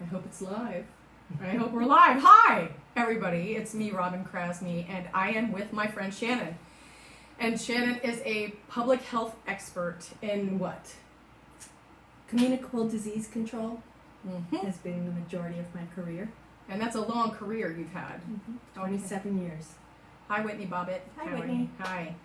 I hope it's live. I hope we're live. Hi, everybody. It's me, Robin Krasny, and I am with my friend Shannon. And Shannon is a public health expert in what? Communicable disease control Mm-hmm. has been the majority of my career. And that's a long career you've had. 27 years. Hi, Whitney Bobbitt. Hi, Whitney. Hi.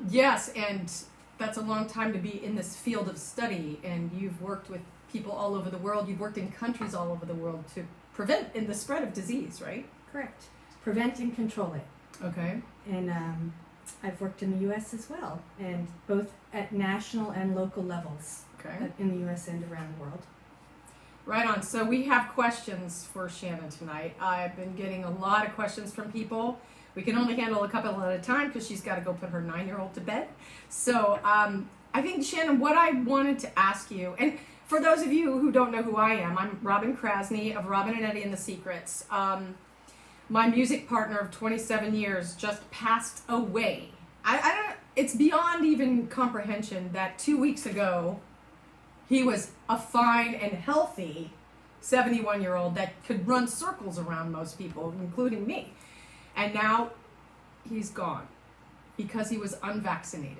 Yes, and that's a long time to be in this field of study, and you've worked with people all over the world. You've worked in countries all over the world to prevent the spread of disease, right? Correct. Prevent and control it. Okay. And I've worked in the U.S. as well, and both at national and local levels Okay. in the U.S. and around the world. Right on. So we have questions for Shannon tonight. I've been getting a lot of questions from people. We can only handle a couple at a time because she's got to go put her 9-year-old to bed. So I think, Shannon, what I wanted to ask you, and for those of you who don't know who I am, I'm Robin Krasny of Robin and Eddy and the Secrets. My music partner of 27 years just passed away. I don't. It's beyond even comprehension that 2 weeks ago, he was a fine and healthy 71-year-old that could run circles around most people, including me. And now he's gone because he was unvaccinated.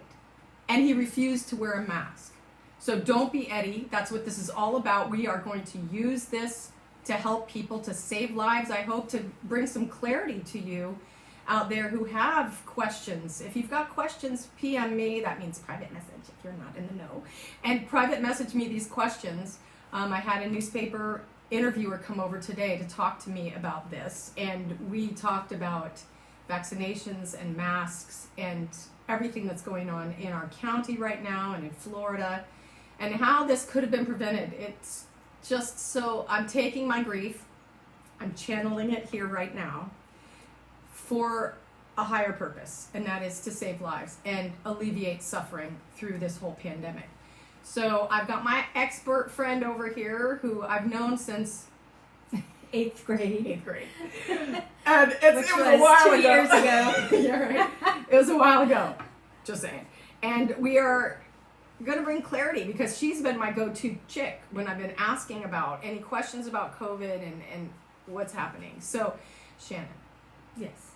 And he refused to wear a mask. So don't be Eddy. That's what this is all about. We are going to use this to help people, to save lives. I hope to bring some clarity to you out there who have questions. If you've got questions, PM me. That means private message if you're not in the know. And private message me these questions. I had a newspaper interviewer come over today to talk to me about this. And we talked about vaccinations and masks and everything that's going on in our county right now and in Florida and how this could have been prevented. It's just so, I'm taking my grief, I'm channeling it here right now for a higher purpose, and that is to save lives and alleviate suffering through this whole pandemic. So I've got my expert friend over here who I've known since 8th grade. 8th grade. And it was a while 2 ago. years ago. Yeah, right. It was a while ago. Just saying. And we are going to bring clarity because she's been my go-to chick when I've been asking about any questions about COVID and what's happening. So, Shannon. Yes.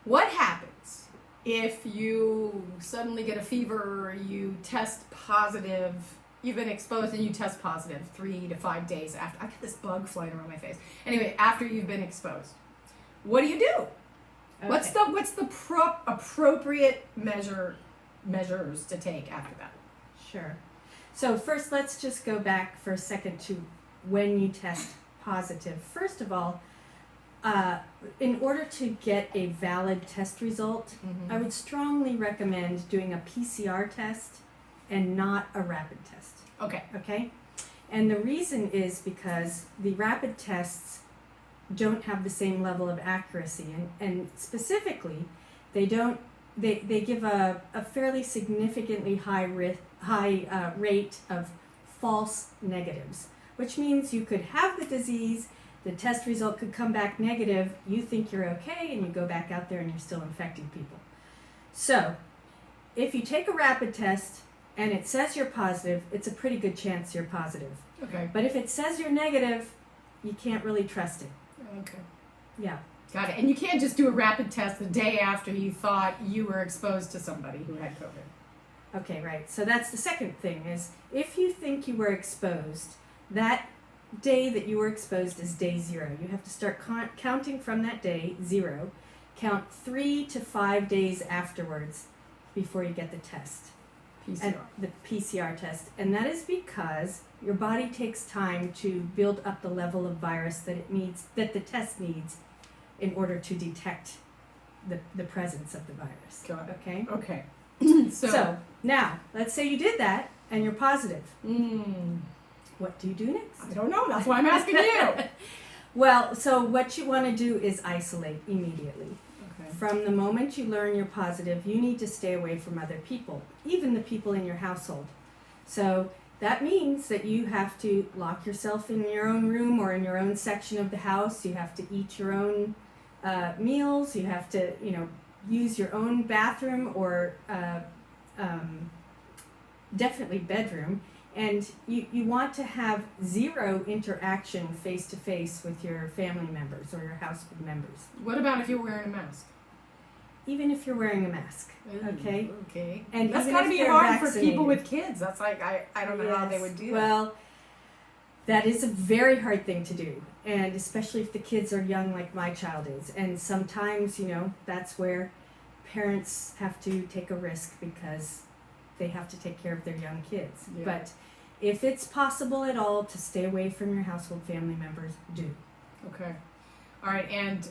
What happens if you suddenly get a fever, you test positive, you've been exposed and you test positive 3 to 5 days after? I got this bug flying around my face. Anyway, after you've been exposed, what do you do? Okay. What's the appropriate measures to take after that? Sure. So first, let's just go back for a second to when you test positive. First of all, in order to get a valid test result, I would strongly recommend doing a PCR test and not a rapid test. Okay. Okay? And the reason is because the rapid tests don't have the same level of accuracy, and specifically, they give a fairly significantly high rate of false negatives, which means you could have the disease, the test result could come back negative, you think you're okay, and you go back out there and you're still infecting people. So, if you take a rapid test and it says you're positive, it's a pretty good chance you're positive. Okay. But if it says you're negative, you can't really trust it. Okay. Yeah. Got it. And you can't just do a rapid test the day after you thought you were exposed to somebody who had COVID. Okay, right. So that's the second thing is if you think you were exposed, that day that you were exposed is day 0. You have to start counting from that day, 0. Count 3 to 5 days afterwards before you get the test. PCR. The PCR test. And that is because your body takes time to build up the level of virus that it needs, that the test needs in order to detect the presence of the virus. Got it. Okay? Okay. So now, let's say you did that and you're positive. What do you do next? I don't know. That's why I'm asking you. Well, so what you want to do is isolate immediately. Okay. From the moment you learn you're positive, you need to stay away from other people, even the people in your household. So that means that you have to lock yourself in your own room or in your own section of the house. You have to eat your own meals. You have to, use your own bathroom or definitely bedroom. And you want to have zero interaction face to face with your family members or your household members. What about if you're wearing a mask? Even if you're wearing a mask, okay? Okay. And that's even got to if be they're hard for vaccinated. people with kids. That's like, I don't know how they would do that. Well, that is a very hard thing to do. And especially if the kids are young like my child is. And sometimes, that's where parents have to take a risk because they have to take care of their young kids. Yeah. But if it's possible at all to stay away from your household family members, do. Okay. All right. And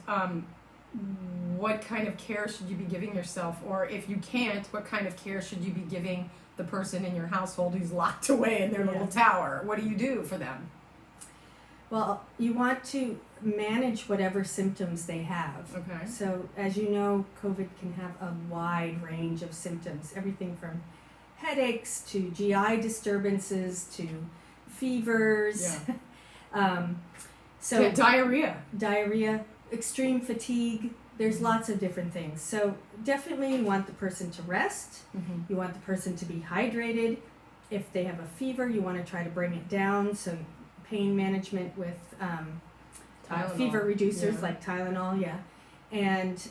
what kind of care should you be giving yourself? Or if you can't, what kind of care should you be giving the person in your household who's locked away in their little tower? What do you do for them? Well, you want to manage whatever symptoms they have. Okay. So, as you know, COVID can have a wide range of symptoms, everything from headaches to GI disturbances to fevers. Yeah. So diarrhea. Extreme fatigue. There's lots of different things. So definitely you want the person to rest. Mm-hmm. You want the person to be hydrated. If they have a fever, you want to try to bring it down. So pain management with fever reducers like Tylenol, And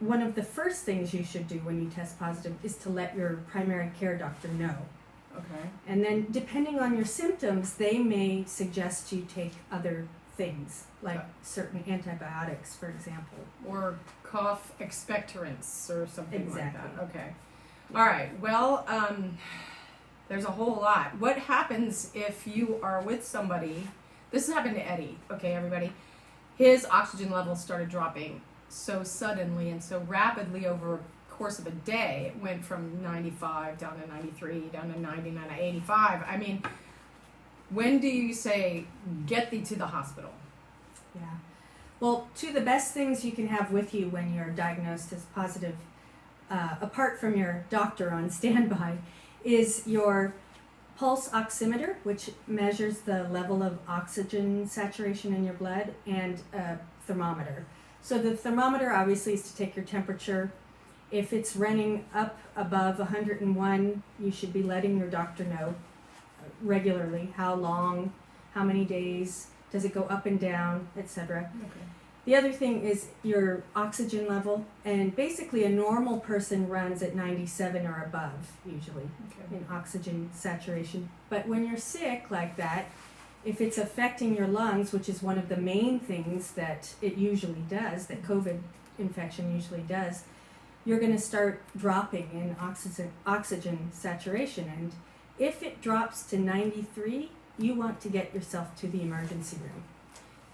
one of the first things you should do when you test positive is to let your primary care doctor know. Okay. And then depending on your symptoms, they may suggest you take other things, like certain antibiotics, for example. Or cough expectorants or something like that. Exactly. Okay. All right. Well, there's a whole lot. What happens if you are with somebody? This has happened to Eddy. Okay, everybody. His oxygen levels started dropping so suddenly and so rapidly over a course of a day. It went from 95 down to 93, down to 99 to 85. I mean, when do you say, get thee to the hospital? Yeah. Well, two of the best things you can have with you when you're diagnosed as positive, apart from your doctor on standby, is your pulse oximeter, which measures the level of oxygen saturation in your blood, and a thermometer. So the thermometer obviously is to take your temperature. If it's running up above 101, you should be letting your doctor know regularly how long, how many days, does it go up and down, etc. Okay. The other thing is your oxygen level, and basically a normal person runs at 97 or above usually in oxygen saturation. But when you're sick like that, if it's affecting your lungs, which is one of the main things that it usually does, that COVID infection usually does, you're going to start dropping in oxygen saturation. And if it drops to 93, you want to get yourself to the emergency room.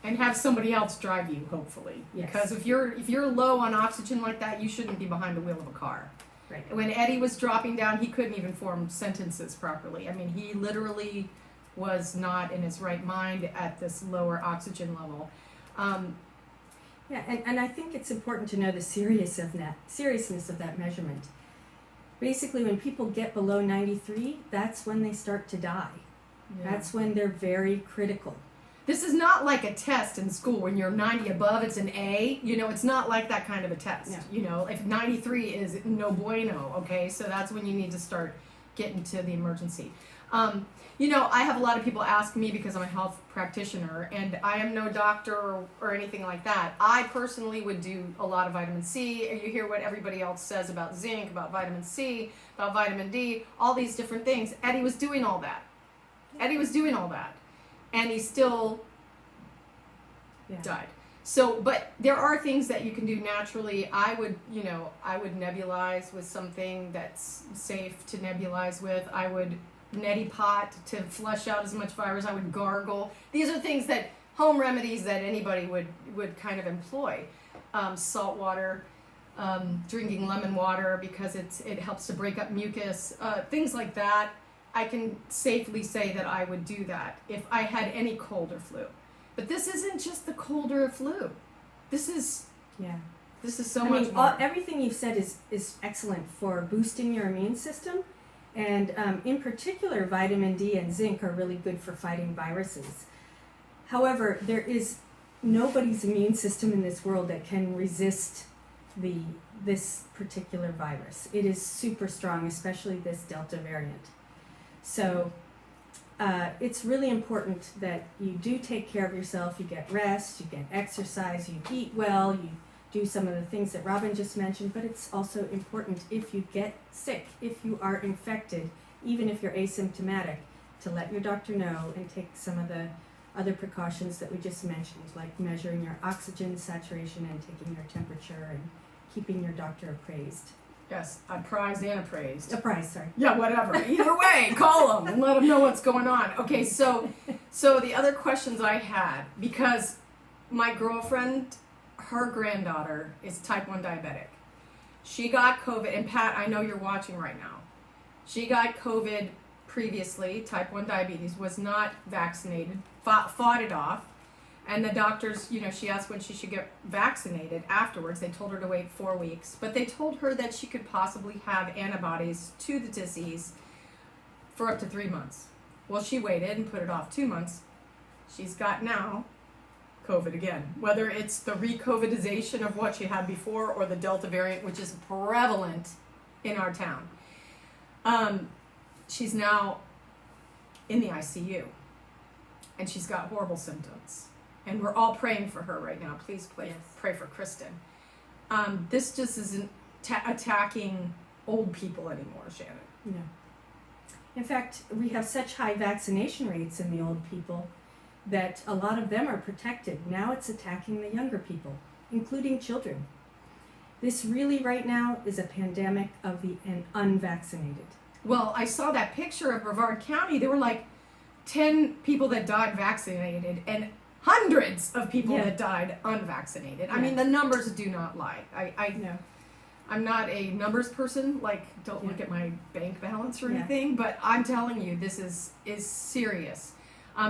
And have somebody else drive you, hopefully. Yes. Because if you're low on oxygen like that, you shouldn't be behind the wheel of a car. Right. When Eddy was dropping down, he couldn't even form sentences properly. I mean, he literally was not in his right mind at this lower oxygen level. Yeah, and I think it's important to know the seriousness of that measurement. Basically, when people get below 93, that's when they start to die. Yeah. That's when they're very critical. This is not like a test in school when you're 90 above, it's an A. It's not like that kind of a test. Yeah. If 93 is no bueno, okay? So that's when you need to start getting to the emergency. I have a lot of people ask me because I'm a health practitioner, and I am no doctor or anything like that. I personally would do a lot of vitamin C. You hear what everybody else says about zinc, about vitamin C, about vitamin D, all these different things. Eddy was doing all that. And he still died. So, but there are things that you can do naturally. I would nebulize with something that's safe to nebulize with. I would neti pot to flush out as much virus. I would gargle. These are things that, home remedies that anybody would kind of employ. Salt water, drinking lemon water because it helps to break up mucus, things like that. I can safely say that I would do that if I had any cold or flu. But this isn't just the cold or flu. This is so much more. Everything you've said is excellent for boosting your immune system. And in particular, vitamin D and zinc are really good for fighting viruses. However, there is nobody's immune system in this world that can resist this particular virus. It is super strong, especially this Delta variant. So it's really important that you do take care of yourself. You get rest, you get exercise, you eat well, you do some of the things that Robin just mentioned, but it's also important if you get sick, if you are infected, even if you're asymptomatic, to let your doctor know and take some of the other precautions that we just mentioned, like measuring your oxygen saturation and taking your temperature and keeping your doctor appraised. Yes, apprised and appraised. Apprised, sorry. Yeah, whatever. Either way, call them and let them know what's going on. Okay, so the other questions I had, because my girlfriend, her granddaughter is type 1 diabetic. She got COVID, and Pat, I know you're watching right now. She got COVID previously, type 1 diabetes, was not vaccinated, fought it off. And the doctors, she asked when she should get vaccinated afterwards. They told her to wait 4 weeks. But they told her that she could possibly have antibodies to the disease for up to 3 months. Well, she waited and put it off 2 months. She's got now COVID again. Whether it's the re-COVIDization of what she had before or the Delta variant, which is prevalent in our town. She's now in the ICU. And she's got horrible symptoms. And we're all praying for her right now. Please pray for Kristen. This just isn't attacking old people anymore, Shannon. No. In fact, we have such high vaccination rates in the old people that a lot of them are protected. Now it's attacking the younger people, including children. This really right now is a pandemic of the unvaccinated. Well, I saw that picture of Brevard County. There were like 10 people that died vaccinated and hundreds of people that died unvaccinated. I mean, the numbers do not lie. I'm not a numbers person. Like, don't look at my bank balance or anything. But I'm telling you, this is serious.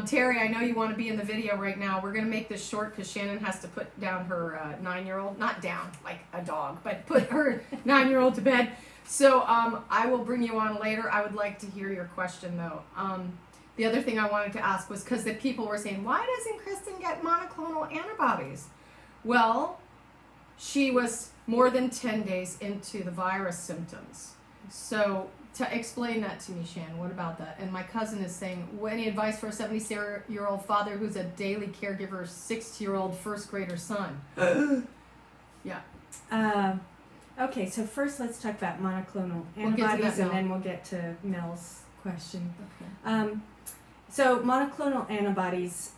Terry, I know you want to be in the video right now. We're going to make this short because Shannon has to put down her 9-year-old. Not down, like a dog, but put her 9-year-old to bed. So I will bring you on later. I would like to hear your question, though. The other thing I wanted to ask was because the people were saying, why doesn't Kristen get monoclonal antibodies? Well, she was more than 10 days into the virus symptoms. So to explain that to me, Shan, what about that? And my cousin is saying, any advice for a 70-year-old father who's a daily caregiver, 6-year-old first grader son? Yeah. Okay, so first let's talk about monoclonal antibodies, and then we'll get to Mel's question. Okay. So monoclonal antibodies,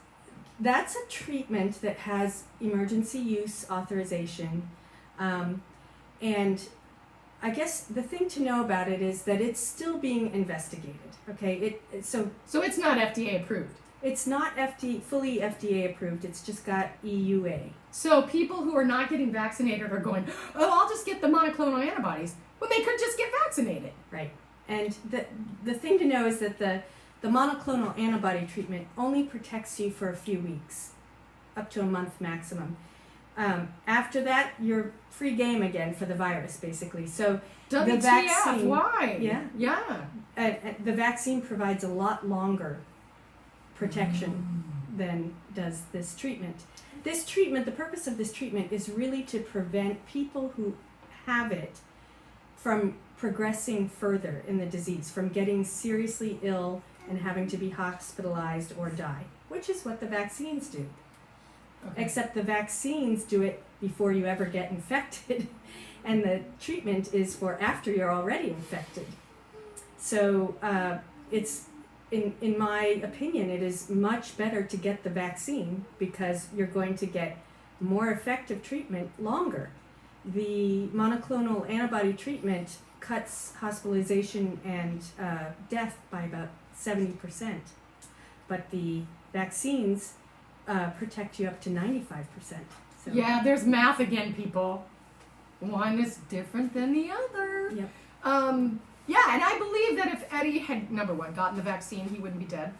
that's a treatment that has emergency use authorization. And I guess the thing to know about it is that it's still being investigated. Okay, so it's not FDA approved. It's not fully FDA approved. It's just got EUA. So people who are not getting vaccinated are going, oh, I'll just get the monoclonal antibodies. Well, they could just get vaccinated. Right. And the thing to know is that the monoclonal antibody treatment only protects you for a few weeks, up to a month maximum. After that, you're free game again for the virus, basically. So WTF, the vaccine, why? Yeah. The vaccine provides a lot longer protection than does this treatment. This treatment, the purpose of this treatment is really to prevent people who have it from progressing further in the disease, from getting seriously ill and having to be hospitalized or die, which is what the vaccines do. Okay. Except the vaccines do it before you ever get infected, and the treatment is for after you're already infected. So it's, in my opinion, it is much better to get the vaccine because you're going to get more effective treatment longer. The monoclonal antibody treatment cuts hospitalization and death by about 70%, but the vaccines protect you up to 95%. So. Yeah, there's math again, people. One is different than the other. Yep. Yeah, and I believe that if Eddy had, number one, gotten the vaccine, he wouldn't be dead.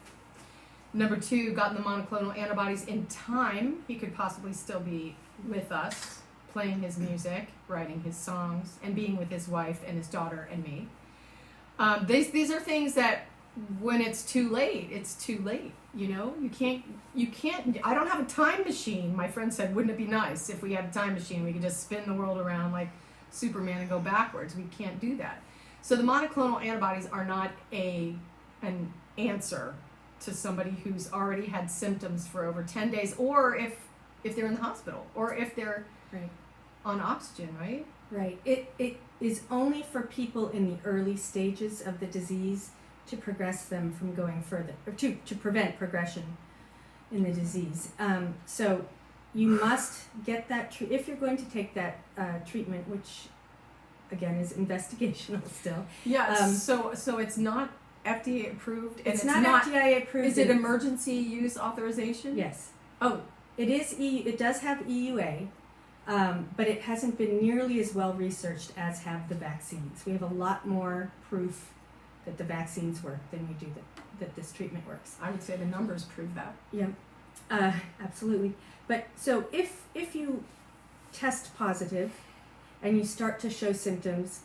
Number two, gotten the monoclonal antibodies in time, he could possibly still be with us, playing his music, writing his songs, and being with his wife and his daughter and me. These are things that when it's too late, it's too late. You know, you can't, I don't have a time machine. My friend said, wouldn't it be nice if we had a time machine? We could just spin the world around like Superman and go backwards. We can't do that. So the monoclonal antibodies are not a an answer to somebody who's already had symptoms for over 10 days, or if they're in the hospital, or if they're Right. on oxygen, right? Right. It is only for people in the early stages of the disease to progress them from going further, or to prevent progression in the disease. So you must get that, if you're going to take that treatment, which again is investigational still. Yeah, so it's not FDA approved, and It's not FDA approved. Is it emergency use authorization? Yes. Oh, It is it does have EUA, but it hasn't been nearly as well researched as have the vaccines. We have a lot more proof that the vaccines work than we do that this treatment works. I would say the numbers prove that. Yeah, absolutely. But so if you test positive and you start to show symptoms,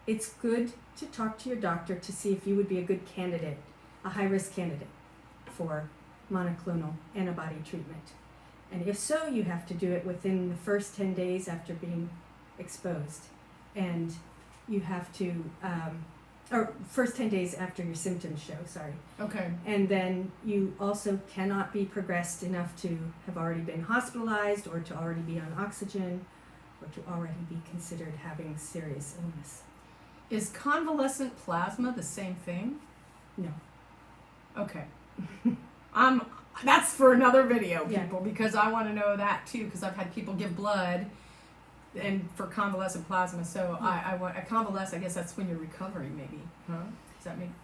it's good to talk to your doctor to see if you would be a good candidate, a high-risk candidate for monoclonal antibody treatment. And if so, you have to do it within the first 10 days after being exposed. And you have to, or first 10 days after your symptoms show, sorry. Okay. And then you also cannot be progressed enough to have already been hospitalized or to already be on oxygen or to already be considered having serious illness. Is convalescent plasma the same thing? No. Okay. That's for another video, Yeah. people, because I want to know that too, because I've had people give blood and for convalescent plasma. So I want a convalesce. I guess that's when you're recovering, maybe. Huh? Does that mean?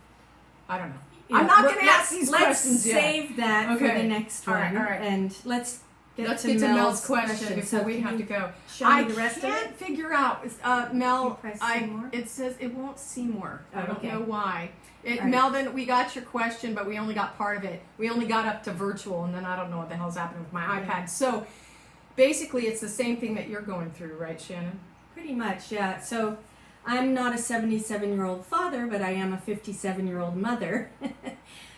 I don't know. Yeah, I'm not well, going to ask these questions Let's yet. save that for Okay. the next All one. right. And let's get to Mel's question before So we can have to you go. show me the rest of can't it? figure out, Mel. Can you press see more? It says it won't see more. I don't Okay. know why. All right. Melvin, we got your question, but we only got part of it. We only got up to virtual, and then I don't know what the hell's happening with my iPad. So basically, it's the same thing that you're going through, right, Shannon? Pretty much, yeah. So I'm not a 77-year-old father, but I am a 57-year-old mother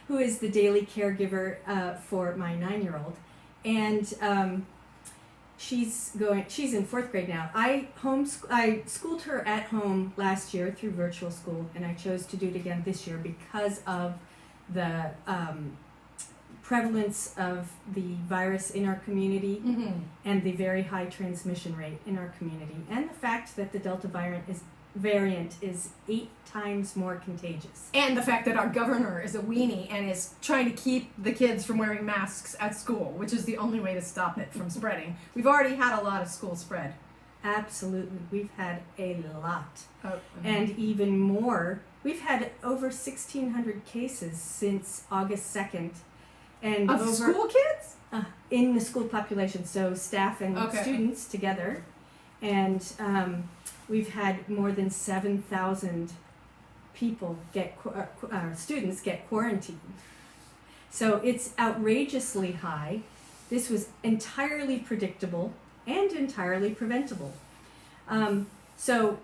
who is the daily caregiver for my 9-year-old. And she's in 4th grade now. I schooled her at home last year through virtual school, and I chose to do it again this year because of the prevalence of the virus in our community Mm-hmm. and the very high transmission rate in our community, and the fact that the Delta variant is 8 times more contagious. And the fact that our governor is a weenie and is trying to keep the kids from wearing masks at school, which is the only way to stop it from spreading. We've already had a lot of school spread. Absolutely. We've had a lot. Oh, And even more. We've had over 1,600 cases since August 2nd. And of over school kids? in the school population, so staff and Okay. students together. And we've had more than 7,000 people students get quarantined. So it's outrageously high. This was entirely predictable and entirely preventable. So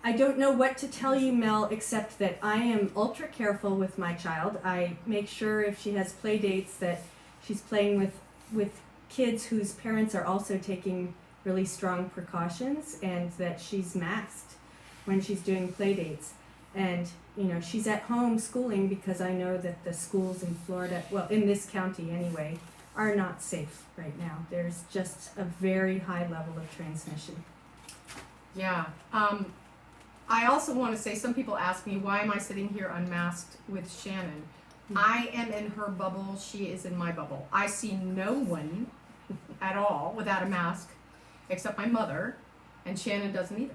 I don't know what to tell you, Mel, except that I am ultra careful with my child. I make sure if she has play dates that she's playing with kids whose parents are also taking really strong precautions, and that she's masked when she's doing play dates. And, she's at home schooling because I know that the schools in Florida, well, in this county anyway, are not safe right now. There's just a very high level of transmission. Yeah. I also want to say, some people ask me, why am I sitting here unmasked with Shannon? I am in her bubble. She is in my bubble. I see no one at all without a mask except my mother, and Shannon doesn't either.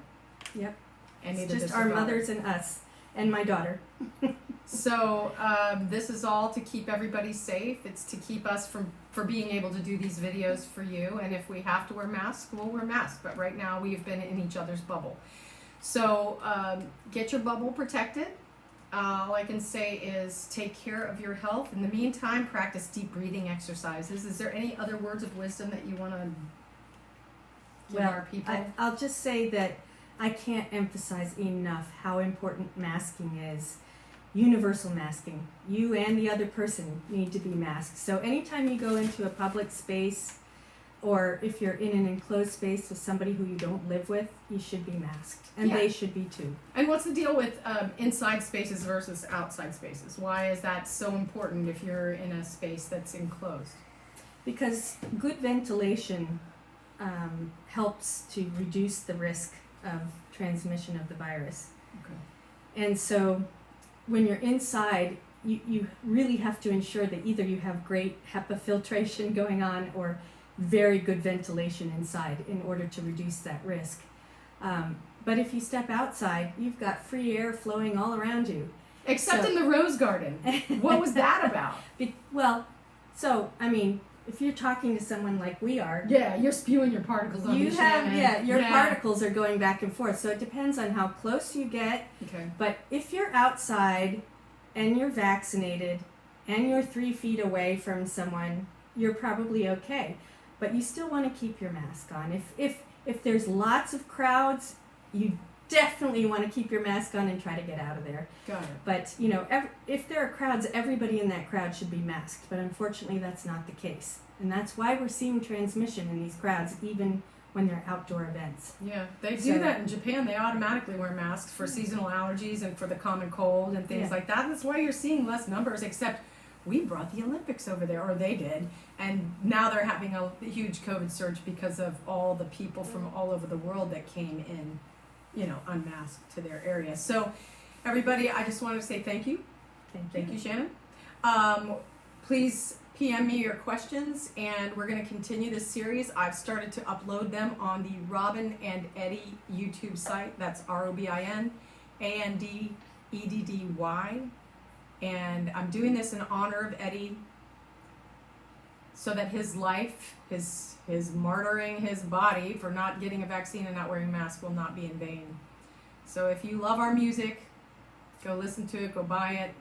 Yep. And It's neither just does her our daughter. mothers and us and my daughter. So this is all to keep everybody safe. It's to keep us for being able to do these videos for you. And if we have to wear masks, we'll wear masks. But right now we've been in each other's bubble. So get your bubble protected. All I can say is take care of your health. In the meantime, practice deep breathing exercises. Is there any other words of wisdom that you want to give our people? I'll just say that I can't emphasize enough how important masking is. Universal masking. You and the other person need to be masked. So anytime you go into a public space, or if you're in an enclosed space with somebody who you don't live with, you should be masked, and Yeah. they should be too. And what's the deal with inside spaces versus outside spaces? Why is that so important if you're in a space that's enclosed? Because good ventilation helps to reduce the risk of transmission of the virus. Okay. And so when you're inside, you really have to ensure that either you have great HEPA filtration going on or very good ventilation inside in order to reduce that risk. But if you step outside, you've got free air flowing all around you. Except in the rose garden. What was that about? If you're talking to someone like we are, Yeah, you're spewing your particles on you me, have, Shannon. your particles are going back and forth. So it depends on how close you get. Okay. But if you're outside and you're vaccinated and you're 3 feet away from someone, you're probably okay. But you still want to keep your mask on. If there's lots of crowds, you definitely want to keep your mask on and try to get out of there. Got it. But, if there are crowds, everybody in that crowd should be masked. But unfortunately, that's not the case. And that's why we're seeing transmission in these crowds, even when they're outdoor events. Yeah, they do So- that in Japan. They automatically wear masks for seasonal allergies and for the common cold and things Yeah. like that. That's why you're seeing less numbers, except we brought the Olympics over there, or they did. And now they're having a huge COVID surge because of all the people from all over the world that came in, unmasked to their area. So, everybody, I just wanted to say thank you. Thank you, Shannon. Please PM me your questions, and we're going to continue this series. I've started to upload them on the Robin and Eddy YouTube site. That's ROBIN ANDEDDY. And I'm doing this in honor of Eddy, so that his life, his martyring his body for not getting a vaccine and not wearing a mask will not be in vain. So if you love our music, go listen to it, go buy it,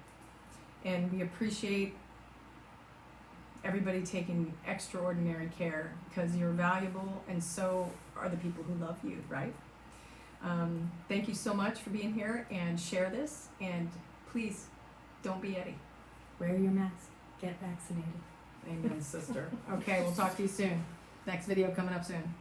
and we appreciate everybody taking extraordinary care, because you're valuable and so are the people who love you, right? Thank you so much for being here, and share this, and please don't be Eddy. Wear your mask. Get vaccinated. Amen, sister. Okay, we'll talk to you soon. Next video coming up soon.